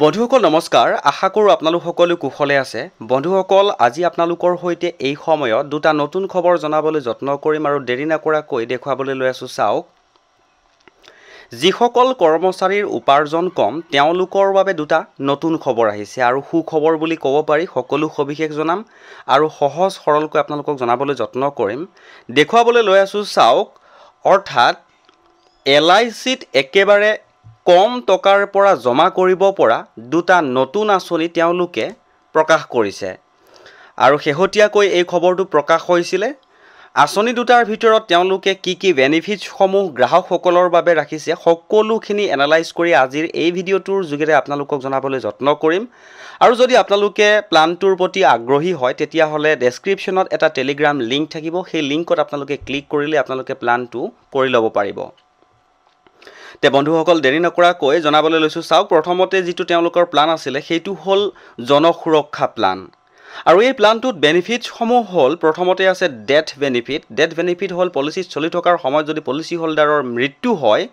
বন্ধুসকল নমস্কাৰ আশা কৰোঁ আপোনালোক সকলো কুশলে আছে বন্ধুসকল আজি আপোনালোকৰ হৈতে এই সময়ত দুটা নতুন খবৰ জনাবলৈ যত্ন কৰিম আৰু দেৰি নকৰাকৈ দেখুৱাবলৈ লৈ আছো চাওক যিসকল কৰ্মচাৰীৰ উপাৰ্জন কম তেওঁলোকৰ বাবে দুটা নতুন খবৰ আহিছে আৰু সুখবৰ বুলি ক'ব পাৰি সকলো সবিশেষ জনাম আৰু সহজ সৰলকৈ আপোনালোকক জনাবলৈ যত্ন কৰিম দেখুৱাবলৈ লৈ আছো চাওক অৰ্থাৎ LICত একেবাৰে কম টকাৰ পৰা জমা কৰিব পৰা দুটা নতুন আঁচনি তেওঁলোকে প্ৰকাশ কৰিছে আৰু শেহতীয়াকৈ এই খবৰটো প্ৰকাশ হৈছিল আঁচনি দুটাৰ ভিতৰত তেওঁলোকে কি বেনিফিটছ সমূহ গ্ৰাহকসকলৰ বাবে ৰাখিছে সকলোখিনি এনালাইজ কৰি আজিৰ এই ভিডিঅ'টোৰ যোগেৰে আপোনালোকক জনাবলৈ যত্ন কৰিম আৰু যদি আপোনালোকে প্লানটোৰ প্ৰতি আগ্ৰহী হয় তেতিয়া হলে ডেসক্ৰিপচনত এটা টেলিগ্ৰাম লিংক থাকিব সেই লিংকত আপোনালোকে ক্লিক কৰিলে আপোনালোকে প্লানটো কৰি ল'ব পাৰিব তে বন্ধুসকল দেৰি নকৰাকৈ জনাবলৈ লৈছো চাওক প্ৰথমতে যেটো তেওঁলোকৰ প্লান আছিল সেইটো হল জনসুৰক্ষা প্লান আৰু এই প্লানটোত বেনিফিটছ সমূহ হল প্ৰথমতে আছে ডেথ বেনিফিট হল পলিচি চলি থকাৰ সময়ত যদি পলিচি হোল্ডাৰৰ মৃত্যু হয়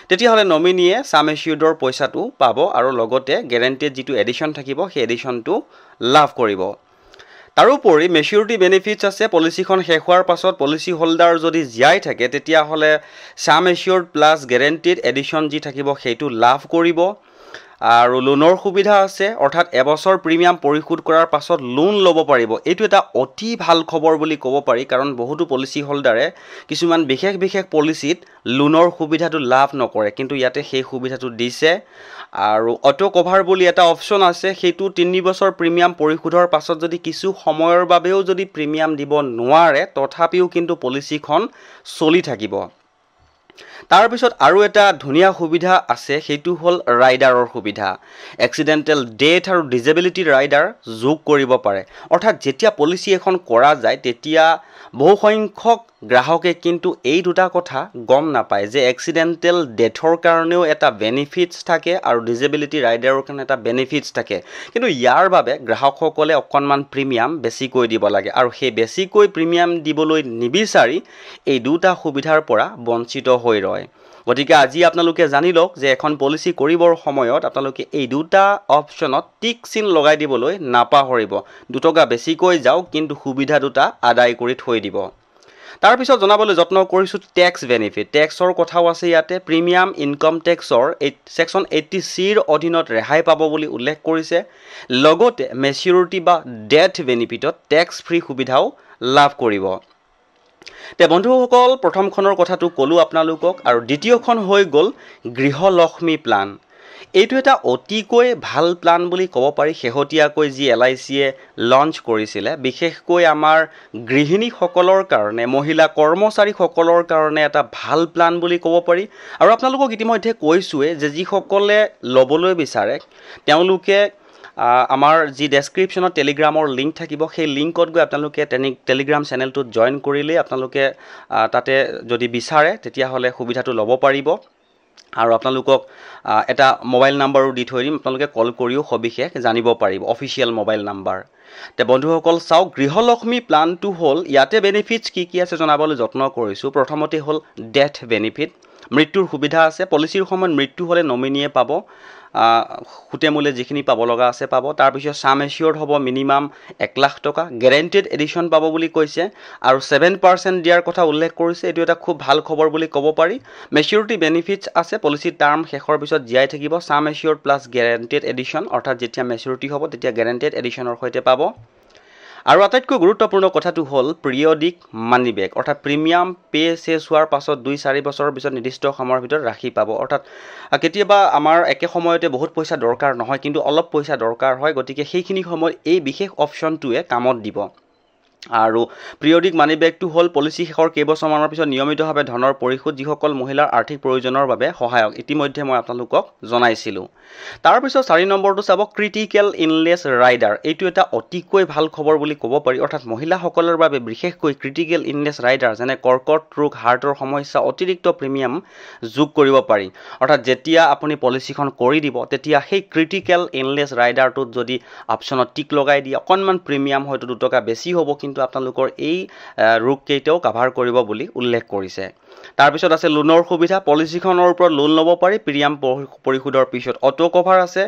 তেতিয়া হলে নমিনিয়ে সাম এচিউডৰ পইচাটো পাব আৰু লগতে গ্যাৰান্টিড যেটো এডিশন থাকিব সেই এডিশনটো লাভ কৰিব তাৰোপৰি মেচিউৰিটি বেনিফিটছ আছে পলিচিখন শেষ হোৱাৰ পাছত পলিচি হোল্ডাৰ যদি জিয়াই থাকে তেতিয়া হলে সাম এচিউৰ্ড প্লাস গ্যাৰান্টিড এডিশন যি থাকিব সেইটো লাভ কৰিব আৰু লোনৰ সুবিধা আছে অৰ্থাৎ এবছৰ প্ৰিমিয়াম পৰিশোধ কৰাৰ পাছত লোন ল'ব পাৰিব এইটো এটা অতি ভাল খবৰ বুলি ক'ব পাৰি কাৰণ বহুতো পলিচি হোল্ডাৰে কিছুমান বিশেষ পলিচিত লোনৰ সুবিধাটো লাভ নকৰে কিন্তু ইয়াতে সেই সুবিধাটো দিছে আৰু অটো কভাৰ বুলি এটা অপচন আছে সেইটো 3 বছৰ প্ৰিমিয়াম পৰিশোধৰ পাছত যদি কিছু সময়ৰ বাবেও যদি প্ৰিমিয়াম দিব নোৱাৰে তথাপিও কিন্তু পলিচিখন চলি থাকিব তাৰ পিছত আৰু এটা ধুনিয়া সুবিধা আছে সেইটো হল ৰাইডাৰৰ সুবিধা এক্সিডেন্টাল ডেথ আৰু ডিজেবিলিটি ৰাইডাৰ যোগ কৰিব পাৰে অৰ্থাৎ যেতিয়া পলিচি এখন কৰা যায় তেতিয়া বহু সংখ্যক গ্ৰাহকে কিন্তু এই দুটা কথা গম নাপায় যে এক্সিডেন্টাল ডেথৰ কাৰণেও এটা বেনিফিটছ থাকে আৰু ডিজেবিলিটি ৰাইডাৰৰ কাৰণে এটা বেনিফিটছ থাকে কিন্তু ইয়াৰ বাবে গ্ৰাহকসকলে অকনমান প্ৰিমিয়াম বেছিকৈ দিব লাগে আৰু সেই বেছিকৈ প্ৰিমিয়াম দিবলৈ নিবিচাৰি এই দুটা সুবিধাৰ পৰা বঞ্চিত হৈ ৰয় গতিকে আজি আপোনালোকে জানি লওক যে এখন পলিচি কৰিবৰ সময়ত আপোনালোকে এই দুটা অপচনত টিক চিন লগাই দিবলৈ নাপাহৰিব দুটকা বেছিকৈ যাওক কিন্তু সুবিধা দুটা আদায় কৰি থৈ দিব তাৰ পিছত জনাবলৈ যত্ন কৰিছো ট্যাক্স বেনিফিট ট্যাক্সৰ কথাও আছে ইয়াতে প্ৰিমিয়াম ইনকাম ট্যাক্সৰ সেকশন 80C ৰ অধীনত ৰেহাই পাব বুলি উল্লেখ কৰিছে লগতে মেচিউৰিটি বা ডেথ বেনিফিটত ট্যাক্স ফ্ৰী সুবিধাও লাভ কৰিব তে বন্ধুসকল প্ৰথমখনৰ কথাটো কলো আপোনালোকক আৰু দ্বিতীয়খন হৈ গল গৃহলক্ষ্মী প্লান এইটো এটা অতিকৈ ভাল প্লান বুলি ক'ব পাৰি শেহতীয়াকৈ যি LICয়ে লঞ্চ কৰিছিল বিশেষকৈ আমাৰ গৃহিণী সকলৰ কাৰণে মহিলা কৰ্মচাৰী সকলৰ কাৰণে এটা ভাল প্লান বুলি ক'ব পাৰি আৰু আপোনালোকক ইতিমধ্যে কৈছোৱে যে যি সকলে লবলৈ বিচাৰে তেওঁলোকে আমাৰ যি ডেসক্ৰিপচনত টেলিগ্ৰামৰ লিংক থাকিব সেই লিংকত গৈ আপোনালোকে টেলিগ্ৰাম চেনেলটো জয়েন কৰিলে আপোনালোকে তাতে যদি বিচাৰে তেতিয়া হলে সুবিধাটো ল'ব পাৰিব আৰু আপোনালোকক এটা মোবাইল নাম্বাৰো দি থৈ দিম আপোনালোকে কল কৰিও সবিশেষ জানিব পাৰিব অফিচিয়েল মোবাইল নাম্বাৰ তে বন্ধুসকল চাওক গৃহলক্ষ্মী প্লানটো হল ইয়াতে বেনিফিটছ কি আছে জনাবলৈ যত্ন কৰিছো প্ৰথমতে হল ডেথ বেনিফিট মৃত্যুৰ সুবিধা আছে পলিচিৰ সময়ত মৃত্যু হলে নমিনিয়ে পাব খুটেমূলে যিখিনি পাব লগা আছে পাব তাৰ পিছত সাম এচিউৰ্ড হ'ব মিনিমাম 1 লাখ টকা গ্যাৰান্টিড এডিশন পাব বুলি কৈছে আৰু 7% দিয়াৰ কথা উল্লেখ কৰিছে এটো এটা খুব ভাল খবৰ বুলি ক'ব পাৰি মেচিউৰিটি বেনিফিটছ আছে পলিচি টাৰ্ম শেষৰ পিছত জিয়াই থাকিব সাম এচিউৰ্ড প্লাস গ্যাৰান্টিড এডিশন অৰ্থাৎ যেতিয়া মেচিউৰিটি হ'ব তেতিয়া গ্যাৰান্টিড এডিশনৰ সৈতে পাব আৰু আটাইতকৈ গুৰুত্বপূৰ্ণ কথাটো হল পিৰিয়ডিক মানি বেক অৰ্থাৎ প্ৰিমিয়াম পে চেছ হোৱাৰ পাছত 2-4 বছৰৰ পিছত নিৰ্দিষ্ট সময়ৰ ভিতৰত ৰাখি পাব অৰ্থাৎ কেতিয়াবা আমাৰ একে সময়তে বহুত পইচা দৰকাৰ নহয় কিন্তু অলপ পইচা দৰকাৰ হয় গতিকে সেইখিনি সময় এই বিশেষ অপচনটোৱে কামত দিব আৰু পিৰিয়ডিক মানি বেকটো হল পলিচি শেষৰ কেইবছৰমানৰ পিছত নিয়মিতভাৱে ধনৰ পৰিশোধ যিসকল মহিলাৰ আৰ্থিক প্ৰয়োজনৰ বাবে সহায়ক ইতিমধ্যে মই আপোনালোকক জনাইছিলো তাৰ পিছত 4 নম্বৰটো চাব ক্ৰিটিকেল ইলনেছ ৰাইডাৰ এইটো এটা অতিকৈ ভাল খবৰ বুলি ক'ব পাৰি অৰ্থাৎ মহিলাসকলৰ বাবে বিশেষকৈ ক্ৰিটিকেল ইলনেছ ৰাইডাৰ যেনে কৰ্কট ৰোগ হাৰ্টৰ সমস্যা অতিৰিক্ত প্ৰিমিয়াম যোগ কৰিব পাৰি অৰ্থাৎ যেতিয়া আপুনি পলিচিখন কৰি দিব তেতিয়া সেই ক্ৰিটিকেল ইলনেছ ৰাইডাৰটোত যদি অপচনত টিক লগাই দিয়ে অকনমান প্ৰিমিয়াম হয়তো 2 টকা বেছি হ'ব কিন্তু আপোনালোকৰ এই ৰোগকেইটাও কাভাৰ কৰিব বুলি উল্লেখ কৰিছে তাৰপিছত আছে লোনৰ সুবিধা পলিচিখনৰ ওপৰত লোন ল'ব পাৰি প্ৰিমিয়াম পৰিশোধৰ পিছত অটো কভাৰ আছে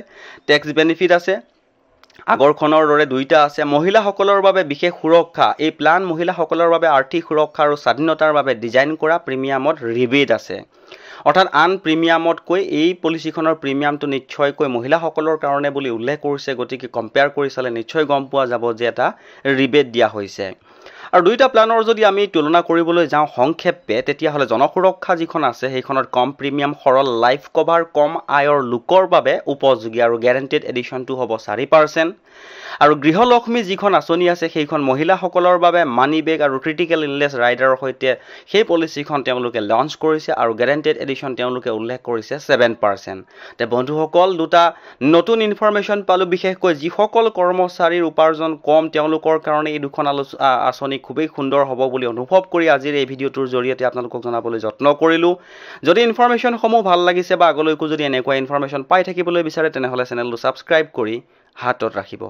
টেক্স বেনিফিট আছে আগৰখনৰ দৰে দুইটা আছে মহিলাসকলৰ বাবে বিশেষ সুৰক্ষা এই প্লান মহিলাসকলৰ বাবে আৰ্থিক সুৰক্ষা আৰু স্বাধীনতাৰ বাবে ডিজাইন কৰা প্ৰিমিয়ামত ৰিবেট আছে অৰ্থাৎ আন প্ৰিমিয়ামতকৈ এই পলিচিখনৰ প্ৰিমিয়ামটো নিশ্চয়কৈ মহিলাসকলৰ কাৰণে বুলি উল্লেখ কৰিছে গতিকে কম্পেয়াৰ কৰি চালে নিশ্চয় গম পোৱা যাব যে এটা ৰিবেট দিয়া হৈছে আৰু দুইটা প্লানৰ যদি আমি তুলনা কৰিবলৈ যাওঁ সংক্ষেপে তেতিয়াহ'লে জনসুৰক্ষা যিখন আছে সেইখনত কম প্ৰিমিয়াম সৰল লাইফ কভাৰ কম আয়ৰ লোকৰ বাবে উপযোগী আৰু গ্যাৰান্টেড এডিশ্যনটো হ'ব 4% আৰু গৃহলক্ষ্মী যিখন আঁচনি আছে সেইখন মহিলাসকলৰ বাবে মানি বেগ আৰু ক্ৰিটিকেল ইলনেছ ৰাইডাৰৰ সৈতে সেই পলিচিখন তেওঁলোকে লঞ্চ কৰিছে আৰু গ্যাৰান্টেড এডিশ্যন তেওঁলোকে উল্লেখ কৰিছে 7%। তে বন্ধুসকল দুটা নতুন ইনফৰমেশ্যন পালোঁ বিশেষকৈ যিসকল কৰ্মচাৰীৰ উপাৰ্জন কম তেওঁলোকৰ কাৰণে এই দুখন আঁচনি খুবেই সুন্দৰ হ'ব বুলি অনুভৱ কৰি আজিৰ এই ভিডিঅ'টোৰ জৰিয়তে আপোনালোকক জনাবলৈ যত্ন কৰিলোঁ যদি ইনফৰমেশ্যনসমূহ ভাল লাগিছে বা আগলৈকো যদি এনেকুৱা ইনফৰমেশ্যন পাই থাকিবলৈ বিচাৰে তেনেহ'লে চেনেলটো ছাবস্ক্ৰাইব কৰি হাতত ৰাখিব